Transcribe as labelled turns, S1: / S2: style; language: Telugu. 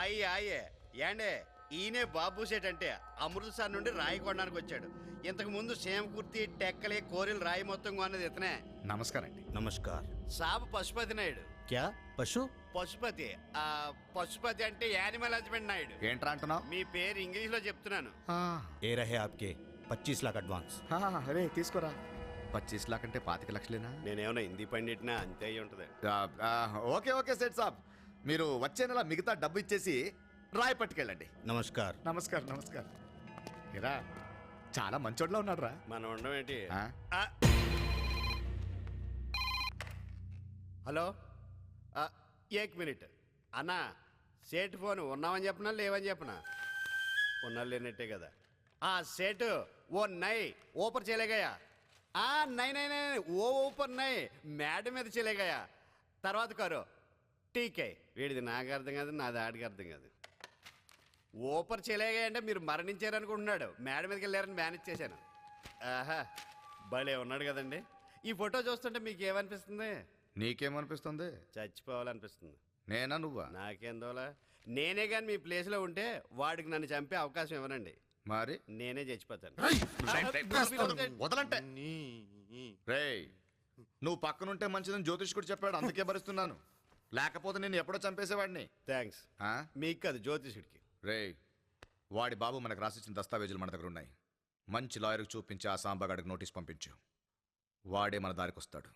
S1: అయ్యే ఏండే ఈయనే బాబు సేట్ అంటే అమృత్సర్ నుండి రాయి కొనడానికి వచ్చాడు. ఇంతకు ముందు సేమకుర్తి టెక్కలి కోరిల్ రాయి మొత్తం కొన్నది ఇతనే.
S2: నమస్కారం అండి.
S3: నమస్కార్.
S1: సాబ్ పశుపతి నాయుడు.
S3: క్యా పశు?
S1: పశుపతి పశుపతి అంటే యానిమల్ హస్బెండ్ నాయుడు.
S2: ఏంట్రా అంటున్నావు?
S1: మీ పేరు ఇంగ్లీష్ లో చెప్తున్నాను.
S3: ఏ రహే ఆప్కే 25 लाख అడ్వాన్స్.
S2: అరే తీసుకోరా. 25 लाख అంటే 25 లక్షలేనా?
S1: నేనేమన్నా హిందీ పండిట్నా అంతే అయి ఉంటది.
S2: ఓకే ఓకే సేట్ సాబ్, మీరు వచ్చే నెల మిగతా డబ్బు ఇచ్చేసి రాయి పట్టుకెళ్ళండి.
S3: నమస్కార్.
S2: నమస్కారం నమస్కారం. ఇరా చాలా మంచోడ్లా ఉన్నాడు రా.
S1: మనం ఉండడం ఏంటి?
S2: ఆ?
S1: హలో ఏక్ మినిట్ అన్నా. సేట్ ఫోన్ ఉన్నామని చెప్పనా లేవని చెప్పనా? ఉన్నా లేనట్టే కదా. सेठ वो नए ऊपर चले गया. नहीं नहीं नहीं वो ऊपर नहीं मैड మీద चले गया. తర్వాత కరో టీకే. వీడిది నాకు అర్థం కాదు, నాది ఆడికి అర్థం కాదు. ఊపర్ చెలేగా అంటే మీరు మరణించారనుకుంటున్నాడు. మేడ మీదకి వెళ్ళారని మేనేజ్ చేశాను. ఆహా భలే ఉన్నాడు కదండి. ఈ ఫోటో చూస్తుంటే మీకు ఏమనిపిస్తుంది?
S2: నీకేమనిపిస్తుంది?
S1: చచ్చిపోవాలనిపిస్తుంది.
S2: నేనా నువ్వా?
S1: నాకేందోలా. నేనే కానీ మీ ప్లేస్లో ఉంటే వాడికి నన్ను చంపే అవకాశం ఇవ్వనండి.
S2: మరి
S1: నేనే చచ్చిపోతాను.
S2: వదలంటే రేయ్, నువ్వు పక్కనుంటే మంచిదని జ్యోతిష్కుడు చెప్పాడు, అందుకే భరిస్తున్నాను. లేకపోతే నేను ఎప్పుడో చంపేసేవాడిని.
S1: థ్యాంక్స్. మీకు కాదు, జ్యోతిషుడికి.
S2: రేయ్, వాడి బాబు మనకు రాసిచ్చిన దస్తావేజులు మన దగ్గర ఉన్నాయి. మంచి లాయర్కి చూపించి ఆ సాంబగాడికి నోటీస్ పంపించు. వాడే మన దారికి వస్తాడు.